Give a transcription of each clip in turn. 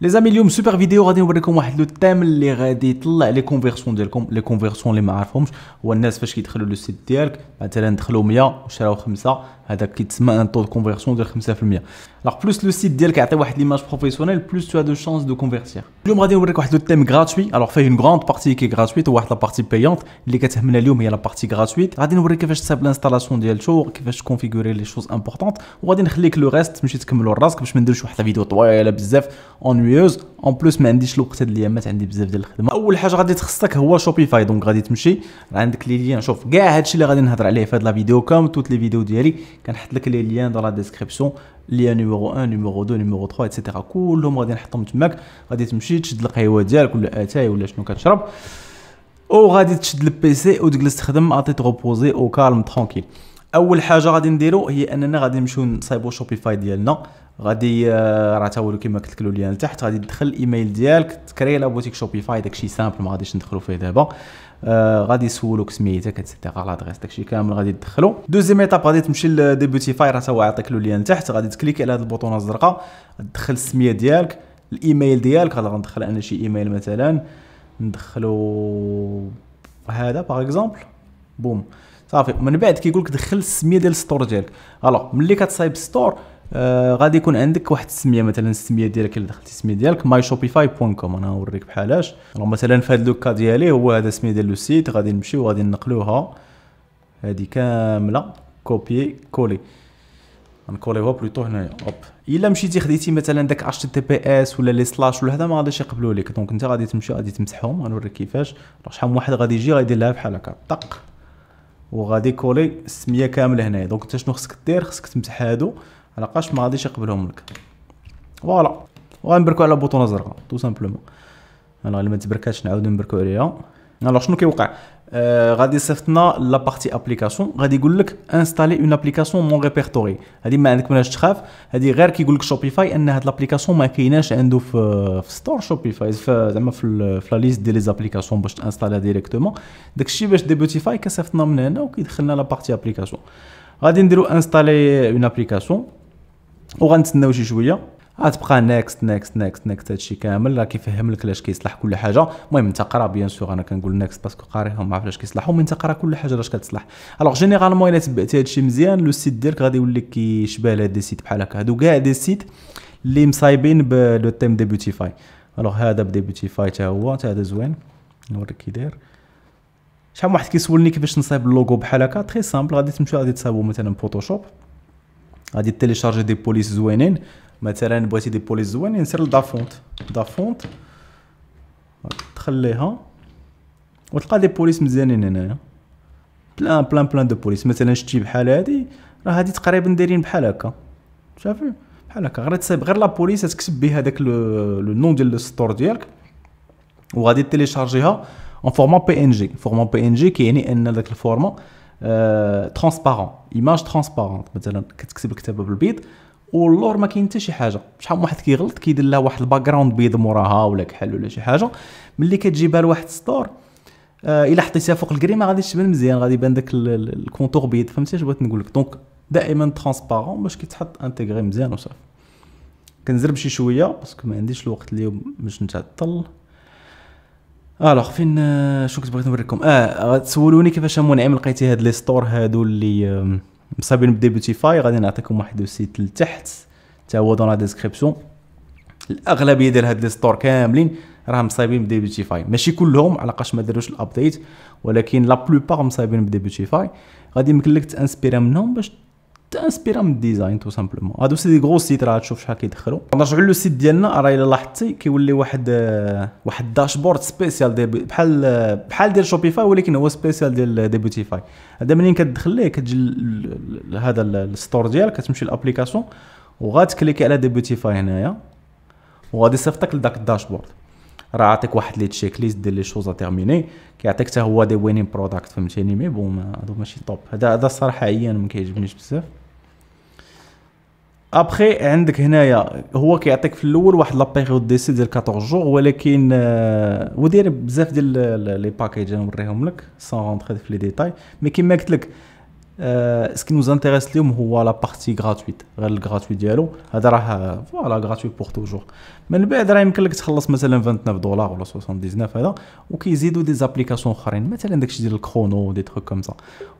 لي زامي اليوم سوبر فيديو غادي نوريكم واحد لو تيم اللي غادي يطلع لي كونفيرسيون ديالكم. لي كونفيرسيون اللي ما عارفهمش هو الناس فاش كيدخلوا لو سيت ديالك مثلا دخلوا 100 وشراو 5، هذاك كيتسمى ان طو دو كونفيرسيون ديال 5%. alors بلوس لو سيت ديالك يعطي واحد ليماج بروفيسيونيل بلوس تو دو شانس دو كونفيرتير. اليوم غادي نوريك واحد لو تيم غراتوي. alors فيه اون غراند بارتي كي غراتويت وواحد لا بارتي بايونت. اللي كتهمنا اليوم هي لا بارتي غراتويت. غادي نوريك كيفاش تصايب لانستالاسيون ديال شو، كيفاش تكونفيغوري لي شوز امبورطونط، وغادي نخليك لو ريست تمشي تكملوا راسك باش ما نديرش واحد الفيديو طويله بزاف اونويوز. اون بلوس ما عنديش الوقت هاد الايامات، عندي بزاف ديال الخدمه. اول حاجه غادي تخصك هو شوبيفاي. دونك غادي تمشي عندك لي ليان. شوف كاع هادشي اللي غادي نهضر عليه في هاد لا فيديو كوم توت لي فيديو ديالي كنحط لك لي ليان dans la description. ليان نيميرو 1 نيميرو 2 نيميرو 3 ايتترا كلهم غادي نحطهم تماك. غادي تمشي تشد القهوه ديالك ولا اتاي ولا شنو كتشرب، وغادي تشد البيسي وتجلس تخدم اتي تروبوزي او كالم ترونكيل. اول حاجه غادي نديرو هي اننا غادي نمشيو نصايبو شوبيفاي ديالنا. غادي راه تا هو كيما قلت لك ليان لتحت. غادي تدخل الايميل ديالك تكري لا بوتيك شوبيفاي. داكشي سامبل ما غاديش ندخلو فيه دابا. غادي يسولوك سميتك اتسيتيرا لادريس داكشي كامل غادي تدخلو. دوزيام ايتاب غادي تمشي لديبوتيفاي، راه تا هو عطيك له ليان تحت. غادي تكليكي على هاد البوطونه الزرقاء، تدخل السميه ديالك الايميل ديالك. غادي ندخل انا شي ايميل مثلا ندخلو هذا باغ اكزومبل. بوم صافي. من بعد كيقول لك دخل السميه ديال الستور ديالك. الوغ ملي كتصايب ستور غادي يكون عندك واحد السميه، مثلا السميه ديالك الا دخلتي السميه ديالك myshopify.com. انا نوريك بحالاش. مثلا في هذا لوكا ديالي هو هذا السميه ديال لو سيت. غادي نمشيو وغادي ننقلوها هذه كامله كوبي كولي. نكوليوها بلوتو هنايا. اوب الا مشيتي خديتي مثلا داك اتش تي بي اس ولا لي سلاش ولا هذا ما غاديش يقبلوا لك. دونك انت غادي تمشي غادي تمسحهم. غنوريك كيفاش. شحال من واحد غادي يجي غيدير لها بحال هكا طق وغادي كولي السميه كامله هنايا. دونك انت شنو خصك دير؟ خصك تمسح هادو علاقاش ما غاديش يقبلهم لك. فوالا وغنبركو على بوطونه زرقاء تو سامبلومون. انا اللي ما تبركاتش نعاودو نبركو عليها. الوغ شنو كيوقع؟ غادي يصيفطنا لا بارتي ابليكاسيون. غادي يقول لك انستالي اون ابليكاسيون نون ريبيرتوري. هذه ما عندك مناش تخاف. هذه غير كيقول لك شوبيفاي ان هاد لابليكاسيون ما كايناش عنده في ستور شوبيفاي، زعما في لا ليست ديال لي زابليكاسيون باش تانستالها ديريكتومون. داكشي باش ديبوتيفاي كيصيفطنا من هنا وكيدخلنا لا بارتي ابليكاسيون. غادي نديرو انستالي اون ابليكاسيون وغنتسناو شي شويه. غتبقى نيكست نيكست نيكست نيكست. هادشي كامل راه كيفهم لك علاش كيصلح كل حاجه. المهم انت قرا بيان سور. انا كنقول نيكست باسكو قاريهم ما عرف علاش كيصلحوا، مي انت قرا كل حاجه علاش كتصلح. الوغ جينيرالمون الا تبعتي هادشي مزيان لو سيت ديالك غادي يولي كيشبه لهاد دي سيت بحال هكا. هادو كاع دي سيت اللي مصايبين بلو تيم ديبوتيفاي. الوغ هذا بديبوتيفاي حتى هو حتى هذا زوين. نوريك كي داير. شحال من واحد كيسولني كيفاش نصايب اللوغو بحال هكا. تري سامبل. غادي تمشيو غادي تصايبو مثلا فوتوشوب. غادي تيليشارجي دي بوليس زوينين. مثلا بغيتي دي بوليس زوينين سير لدافونت. دافونت تخليها وتلقى دي بوليس مزيانين هنايا. بلان دو بوليس. مثلا شتي بحال هادي راه هادي تقريبا دايرين بحال هكا. شافي بحال هكا. غير تصايب غير لا بوليس تكتب بها داك لو نون ديال الستور ديالك وغادي تيليشارجيها اون فورما بي ان جي. فورما بي ان جي كيعني ان داك الفورما ترانسبارون، ايماج ترانسبارونت. مثلا كتكتب الكتابه بالبيض واللور ما كاين حتى شي حاجه. شحال من واحد كيغلط كيدير لها واحد الباك جراوند بيض موراها ولا كحل ولا شي حاجه. ملي كتجيبها لواحد ستور الا حطيتيها فوق الكري ما غاديش تبان مزيان. غادي يبان داك الكونتور بيض. فهمتي اش بغيت نقول لك؟ دونك دائما ترانسبارون باش كيتحط انتيغري مزيان وصافي. كنزرب شي شويه باسكو ما عنديش الوقت اليوم باش نتعطل. الوغ فين شنو كنت بغيت نوريكم؟ تسولوني كيفاش منعم لقيتي هاد لي ستور هادو اللي مصابين بديبوتيفاي. غادي نعطيكم واحد السيت لتحت حتى هو دون لا ديسكريبسيون. الاغلبيه ديال هاد لي ستور كاملين راه مصايبين بديبوتيفاي. ماشي كلهم علاقاش ما داروش الابديت، ولكن لا بلوبار مصايبين بديبوتيفاي. غادي يمكن لك تانسبيرا منهم باش تانسبيرا من الديزاين تو سامبلومون. هادو سي دي غرو سيت راه تشوف شحال كيدخلوا. نرجعوا لو سيت ديالنا. راه الا لاحظتي كيولي واحد داشبورد سبيسيال بحال ديال شوبيفاي، ولكن هو سبيسيال ديال ديبوتيفاي. هذا منين كتدخل ليه كتجي هذا الستور ديالك كتمشي للابليكاسيون وغاتكليكي على ديبوتيفاي هنايا وغادي يصيفطك لذاك الداشبورد. راه عطيك واحد لي تشيك ليست ديال لي شوز تيرميني. كيعطيك حتى هو دي وينين برودكت. فهمتيني؟ مي بون هادو ماشي طوب. هذا الصراحه عيان ما كيعجبنيش بزاف. ابخي عندك هنايا هو كيعطيك في الاول واحد لا بيريود ديسي ديال 14 جور، ولكن وداير بزاف ديال لي باكيج نوريهم لك سان رونطري في لي ديتاي. مي كيما قلت لك سكي نوز انتريس اليوم هو لا بارتي غراتويت، غير الغراتوي ديالو هذا راه فوالا غراتوي بور توجور. من بعد راه يمكن لك تخلص مثلا 29 دولار ولا 79 هذا، وكيزيدوا دي زابليكاسيون اخرين مثلا داكشي ديال الكرونو دي تروك كوم سا.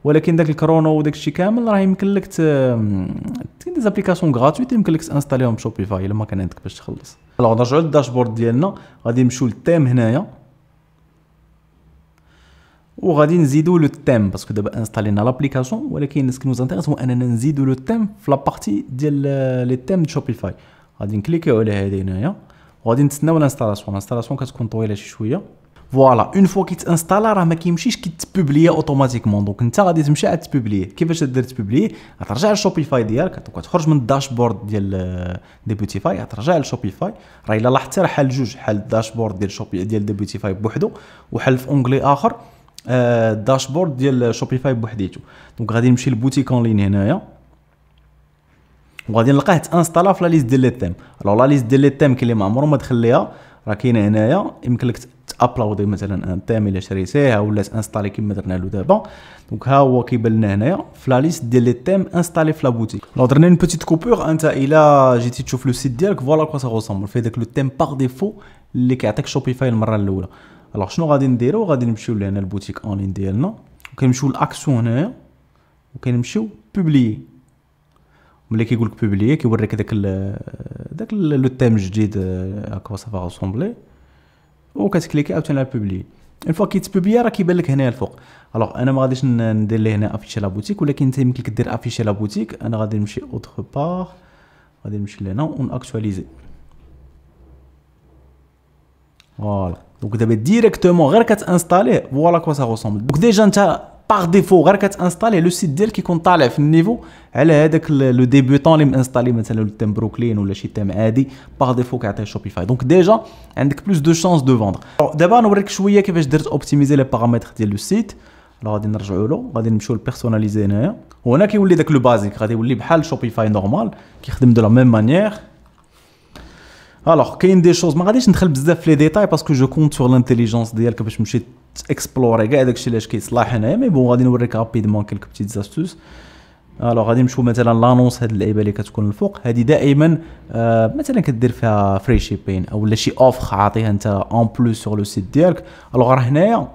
ولكن داك الكرونو وداكشي كامل راه يمكن لك كاين دي زابليكاسيون غراتويت يمكن لك تانستاليهم بشوبيفاي الا ما كان عندك باش تخلص. الوغ نرجعوا للداشبورد ديالنا، غادي نمشيو للتيم هنايا وغادي نزيدو لو تيم باسكو دابا انستالينا لابليكاسيون، ولكن سكي نوز انتريس هو اننا نزيدو لو تيم في لابارتي ديال لي تيم ديال شوبيفاي. غادي نكليكيو على هذه هنايا وغادي نتسناو الانستالاسيون كتكون طويله شي شويه. فوالا اون فوا كيتانستالا راه ما كيمشيش كيتبوبليا اوتوماتيكمون، دونك انت غادي تمشي عاد تبوبليه. كيفاش دير تبوبليه؟ غترجع للشوبيفاي ديالك وكتخرج من الداشبورد ديال ديبوتيفاي، غترجع للشوبيفاي. راه الا لاحظتي راه حال جوج، حال الداشبورد ديال ديال ديبوتيفاي بوحدو، وحال في اونغلي اخر الداشبورد ديال شوبيفاي بوحديتو. دونك غادي نمشي للبوتيك اون لين هنايا وغادي نلقاه تانستالا في لا ليست ديال لي تيم. الوغ لا ليست ديال لي تيم كاين اللي ما عمرو ما دخل ليها، راه كاينه هنايا. يمكن لك تابلودي مثلا ان تيم الا شريتيه ولا تانستالي كيما درنا له دابا. دونك ها هو كيبان لنا هنايا في لا ليست ديال لي تيم انستالي في لا بوتيك. لو درنا اون بوتيت كوبور، انت الا جيتي تشوف لو سيت ديالك فوالا كوا سا غوسومبل في داك لو تيم باغ ديفو اللي كيعطيك شوبيفاي المره الاولى. الوغ شنو غادي نديرو؟ غادي نمشيو لهنا البوتيك اون لين ديالنا وكنمشيو لاكسيون هنايا وكنمشيو بوبليي. ملي كيقول لك بوبليي كيوريك داك لو تيم الجديد هكا سافا غوسومبلي، وكتكليكي عاوتاني على بوبليي. اون فوا كيتبوبليا راه كيبان لك هنايا الفوق. الوغ انا ما غاديش ندير ليه هنا افيشي لا بوتيك، ولكن انت يمكن لك دير افيشي لا بوتيك. انا غادي نمشي اوتر بار، غادي نمشي لهنا ون اكطواليزي. فوالا دونك دابا ديريكتومون غير كتانستاليه فوالا كوا سا غوسومبل. دونك ديجا انت باغ ديفو غير كتانستالي لو سيت ديالك كيكون طالع في النيفو على هذاك لو ديبيوطون اللي مانستالي مثلا لو تيم بروكلين ولا شي تيم عادي باغ ديفو كيعطيه شوبيفاي. دونك ديجا عندك بلوس دو شانس دو فوندر. دابا نوريك شويه كيفاش درت اوبتيميزي لي بارامتر ديال لو سيت. غادي نرجعوا له، غادي نمشيو لبيرسوناليزي هنايا، وهنا كيولي داك لو بازيك غادي يولي بحال شوبيفاي نورمال كيخدم دو لا ميم مانيير. الوغ كاين دي شوز ما غاديش ندخل بزاف في لي ديتاي باسكو جو كونت سور لانتيليجونس ديالك باش تمشي اكسبلوري كاع داكشي اللي كيصلاح هنايا. مي بون غادي نوريك رابيدمون كيلك بتيت زاستوس. الوغ غادي نمشيو مثلا لانونس، هاد اللعيبه اللي كتكون الفوق هادي دائما مثلا كدير فيها فري شيبين او لا شي اوفر عاطيها انت اون بلوس سور لو سيت ديالك. الوغ راه هنايا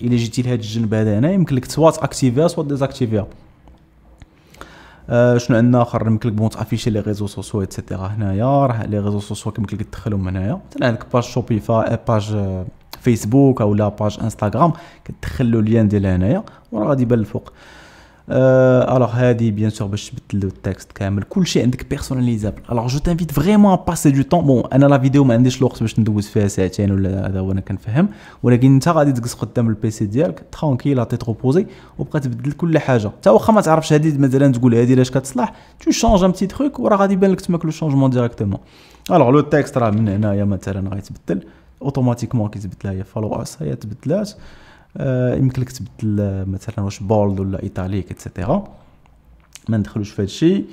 الا جيتي لهاد الجنب هذا هنا يمكن لك سوات اكتيفيها سوات ديزاكتيفيها. شنو عندنا اخر؟ يمكن لك بون تافيشي لي ريزو سوسيو ايتترا. هنايا راه لي ريزو سوسيو يمكن لك تدخلهم هنايا، مثلا عندك باج شوبيفاي، باج فيسبوك او لا باج انستغرام، كتدخل له ليان ديال هنايا وراه غادي يبان الفوق. الوغ هادي بيان سور باش تبدل التكست كامل، كلشي عندك بيرسوناليزابل. الوغ جو تانفيت فريمون ا باسي دو طون. بون انا لا فيديو ما عنديش الوقت باش ندوز فيها ساعتين ولا هذا وانا كنفهم، ولكن انت غادي تجلس قدام البيسي ديالك ترونكيل تي تروبوزي وبقى تبدل كل حاجه. حتى واخا ما تعرفش هادي مثلا تقول هادي لاش كتصلح، تو شونج ان بتي تروك وراه غادي يبان لك تماك لو شونجمون ديريكتومون. الوغ لو تكست راه من هنايا مثلا غيتبدل اوتوماتيكمون كيتبدل. هي فولو اس هي تبدلات. يمكن لك تبدل مثلا واش بولد ولا ايطاليك ايتترا. ما ندخلوش في هادشي.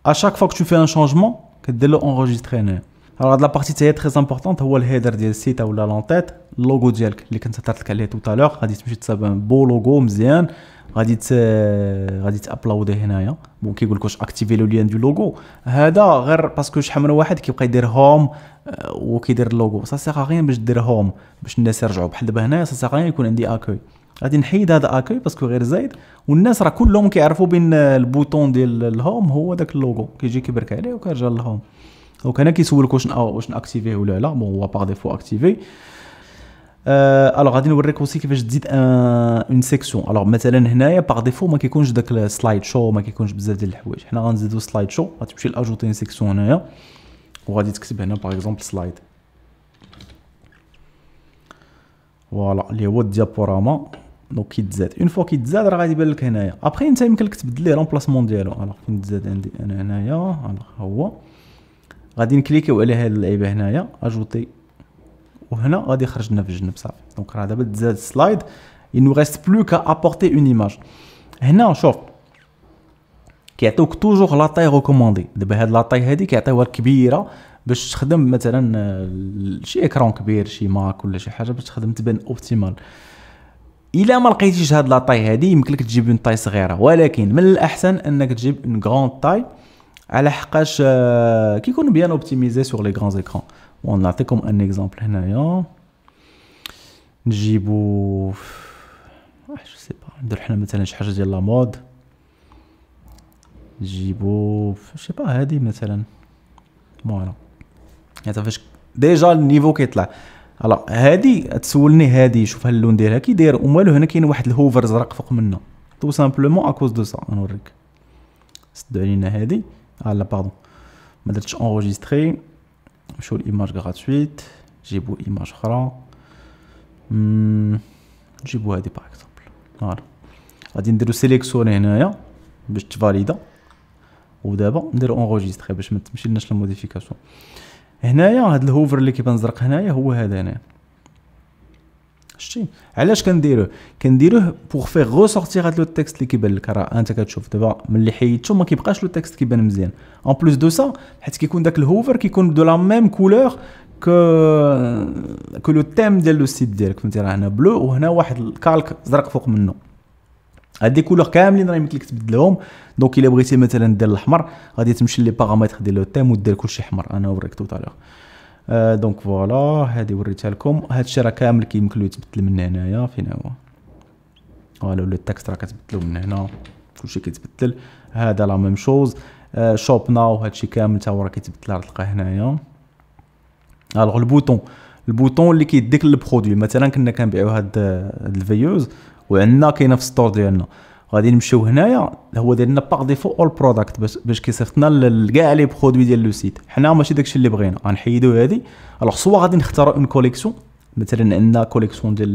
اشاك فوا كو تو في ان شونجمون كدير له اونغيستري هنا. هاد لا بارتي تاهي تري امبورطونت، هو الهيدر ديال السيت ولا لونتيت، اللوغو ديالك اللي كنت هضرت لك عليه توتالور. غادي تمشي تصايب ان بو لوغو مزيان، غادي تابلودي هنايا. بون كيقول لك واش اكتيفي لو لين دو لوغو هذا غير باسكو شحال من واحد كيبقى يدير هوم وكيدير اللوغو. سا سيغ غيان باش دير هوم باش الناس يرجعوا بحال دابا هنايا. سا سيغ غيان يكون عندي اكوي. غادي نحيد هذا اكوي باسكو غير زايد، والناس راه كلهم كيعرفوا بين البوطون ديال الهوم هو داك اللوغو كيجي كيبرك عليه وكيرجع للهوم. دونك هنا كيسولك واش ناكتيفيه ولا لا. بون هو باغ ديفو اكتيفي. الوغ غادي نوريك اوسي كيفاش تزيد اون سيكسيون. الوغ مثلا هنايا باغ ديفو ما كيكونش داك السلايد شو، ما كيكونش بزاف ديال الحوايج. حنا غنزيدو سلايد شو، غتمشي لاجوتي اون سيكسيون هنايا وغادي تكتب هنا باغ اكزومبل سلايد. فوالا اللي هو الديابوراما. دونك كيتزاد اون فوا كيتزاد راه غادي يبان لك هنايا. ابخي انت يمكن لك تبدل ليه رومبلاسمون ديالو. الوغ فين تزاد عندي انا هنايا. الوغ هو غادي نكليكيو على هاد اللعيبه هنايا اجوتي، وهنا غادي يخرج لنا في الجنب صافي. دونك راه دابا تزاد سلايد. il nous reste plus qu'à apporter une image. هنا شوف كيعطيوك توجور لا طاي ريكوموندي. دابا هاد لا طاي هادي كيعطيوها كبيره باش تخدم مثلا شي اكران كبير، شي ماك ولا شي حاجه باش تخدم تبان اوبتيمال. الا ما لقيتيش هاد لا طاي هادي يمكن لك تجيب اون طاي صغيره، ولكن من الاحسن انك تجيب اون غراند طاي على حقاش كيكون بيان اوبتيميزي سور لي غران ايكران. بون نعطيكم ان اكزامبل هنايا، نجيبو جو سي با ندير حنا مثلا شي حاجه ديال لا مود، نجيبو جو سي با هادي مثلا فوالا. يعني فاش ديجا النيفو كيطلع الوغ هادي تسولني هادي شوف اللون ديالها كي داير ومالو. هنا كاين واحد الهوفر زرق فوق منه تو سامبلومون اكوز دو سا. نوريك سدو علينا هادي لا باردون ما درتش انغيستري. نمشيو لإيماج غراتويت، نجيبو ايماج اخرى، نجيبو هادي باغ اكزومبل. فوالا غادي نديرو سيليكسيوني هنايا باش تفاليدا، ودابا نديرو انغيستري باش ما تمشي لناش الموديفيكاسيون. هنايا هاد الهوفر اللي كيبان زرق هنايا هو هذا هنا. شتي علاش كنديروه بوغ فيغ غوسورتيغ هاد لو تيكست اللي كيبان لك. راه انت كتشوف دابا ملي حيدتو ما كيبقاش لو تيكست كيبان مزيان. اون بلوس دو سا حيت كيكون داك الهوفر كيكون دو لا ميم كولور كو لو تيم ديال لو سيت ديالك، فهمتي؟ راه هنا بلو وهنا واحد الكالك زرق فوق منه. هاد لي كولور كاملين راه يمكن لك تبدلهم. دونك الا بغيتي مثلا دير الاحمر غادي تمشي لي بارامتر ديال لو تيم ودير كلشي احمر. انا وريك تو طالور. دونك فوالا هادي وريتها لكم. هادشي راه كامل كيمكن له يتبدل من هنايا. فين هو؟ فوالا لو تكست راه كتبدلو من هنا، كلشي كيتبدل. هذا لا ميم شوز. شوب ناو هادشي كامل تا هو راه كيتبدل، راه تلقاه هنايا. الوغ البوطون اللي كيديك البرودوي، مثلا كنا كنبيعو هاد الفيوز وعندنا كاينه في الستور ديالنا، غادي نمشيو هنايا هو داير لنا باغ ديفو اول برودكت باش كيصيفطنا لكاع لي برودوي ديال لو سيت. حنا ماشي داكشي اللي بغينا، غنحيدو هادي. الوغ سوا غادي نختارو اون كوليكسيون، مثلا عندنا كوليكسيون ديال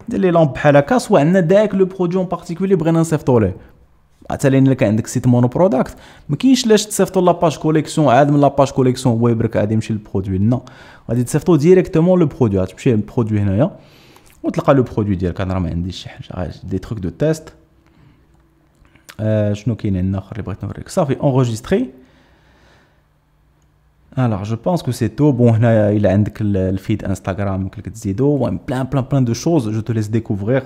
لي لامب بحال هكا، سوا عندنا داك لو برودوي اون بارتيكولي بغينا نصيفطو ليه. مثلا الا كان عندك سيت مونو برودكت ما كاينش لاش تصيفطو لاباج كوليكسيون عاد من لاباج كوليكسيون هو يبرك غادي يمشي للبرودوي. نو غادي تصيفطو ديريكتومون لو برودوي. غتمشي للبرودوي هنايا وتلقى لو برودوي ديالك. انا راه ما عنديش شي حاجه، دي تروك دو تيست. شنو كاين عندنا اخر اللي بغيت نوريك؟ صافي انغيستري. الوغ جو بونس كو سي تو. بون هنايا الا عندك الفيد انستغرام يمكن لك تزيدو بلان دو شوز. جو تو ليس ديكوفرير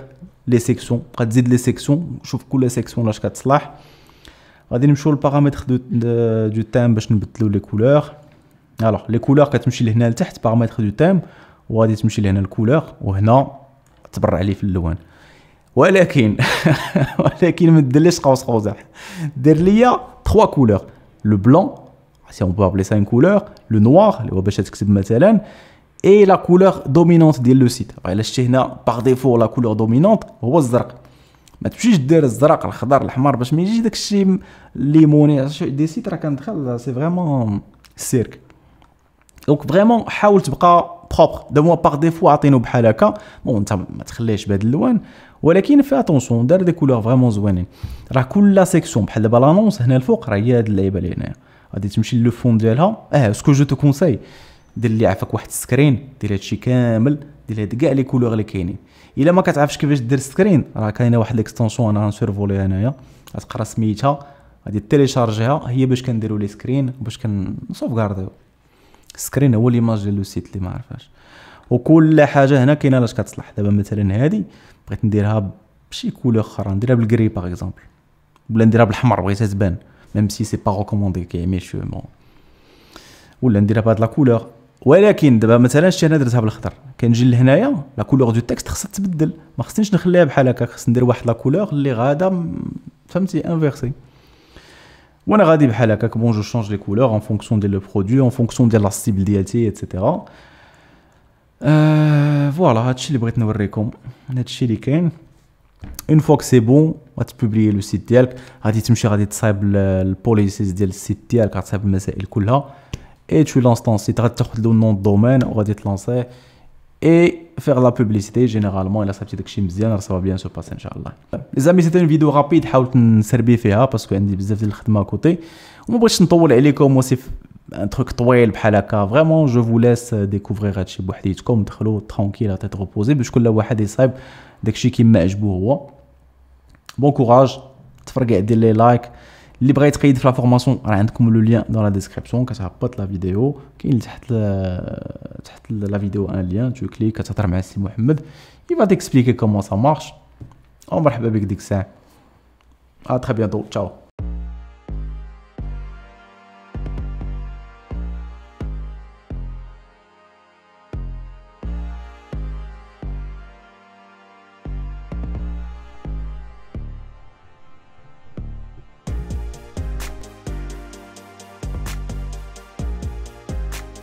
لي سيكسيون، بقى تزيد لي سيكسيون، شوف كل سيكسيون لاش كتصلح. غادي نمشيو للبارامتر دو تيم باش نبدلو لي كولور. الوغ لي كولور كتمشي لهنا لتحت بارامتر دو تيم، وغادي تمشي لهنا الكولور، وهنا تبرع لي في اللون. ولكن ما ديرليش قوس قزح، دير ليا 3 كولور. لو بلون سي اون بو ابلي سا اون كولور، لو نوار اللي هو باش تكتب مثلا، اي لا كولور دومينونت ديال لو سيت. الا شتي هنا باغ ديفو لا كولور دومينونت هو الزرق، ما تمشيش دير الزرق الخضر الاحمر باش ما يجيش داك الشيء الليموني. دي سيت راه كندخل سي فريمون سيرك. دونك فريمون حاول تبقى بروبر. دابا باغ ديفو عاطينو بحال هكا، بون انت ما تخليهش بهاد اللون، ولكن في اتونسيون دار دي كولور فريمون زوينين. راه كل سيكسيون بحال دابا لانونس هنا الفوق راه هي هاد اللعيبه اللي هنايا. غادي تمشي لو فون ديالها. سكو جو تو كونساي دير لي عافاك واحد السكرين، دير هادشي كامل، دير هاد كاع لي كولور اللي كاينين. الا ما كتعرفش كيفاش دير سكرين راه كاينه واحد ليكستونسيون انا غنسيرفولي هنايا، غتقرا سميتها، غادي تيليشارجيها. هي باش كنديروا لي سكرين باش كنسوفغارديو السكرين. هو ليماج ديال لو سيت اللي ما عرفاش. وكل حاجه هنا كاينه لاش كتصلح. دابا مثلا هادي بغيت نديرها بشي كولور اخرى، نديرها بالكري باغ اكزومبل، ولا نديرها بالحمر بغيتها تبان ميم سي سي با ريكوموندي كيعمي شو مون، ولا نديرها بهاد لا كولور. ولكن دابا مثلا شتي انا درتها بالخضر، كنجي لهنايا لا كولور دو تكست خصها تبدل، ما خصنيش نخليها بحال هكا، خصني ندير واحد لا كولور اللي غادا فهمتي انفيرسي. وانا غادي بحال هكاك. بون جو شونج لي كولور اون فونكسيون ديال لو برودوي، اون فونكسيون ديال لا سيبل ديالتي ايتترا. فوالا هادشي اللي بغيت نوريكم، هادشي اللي كاين. اون فوا سي بون غتبوبليي لو سيت ديالك، غادي تمشي غادي تصايب البوليسيز ديال السيت ديالك، غتصايب المسائل كلها et tu lances ton site, غتاخد له نون دومين وغادي تلانسيه et faire la publicité. généralement الا صايبتي داكشي مزيان راه سافا بيان سو باس ان شاء الله. لي زامي سيتي اون فيديو رابيد حاولت نسربي فيها باسكو عندي بزاف ديال الخدمه كوتي وما بغيتش نطول عليكم وسي ان تروك طويل بحال هكا. فريمون جو فو لاس ديكوفرير هادشي بوحديتكم، دخلوا ترونكيل تيتروبوزي باش كل واحد يصايب داكشي كيما عجبو هو. بون كوراج، تفرقع دير لي لايك. اللي بغا يتقيد في لا فورماسيون راه عندكم لو لين دون لا ديسكريبسيون، كتهبط لا فيديو كاين لتحت تحت لا فيديو ان لين تو كليك كتهضر مع السي محمد يبا تيكسبليكي كومون سا مارش. او مرحبا بك ديك الساعه. ا تري بيانتو تشاو.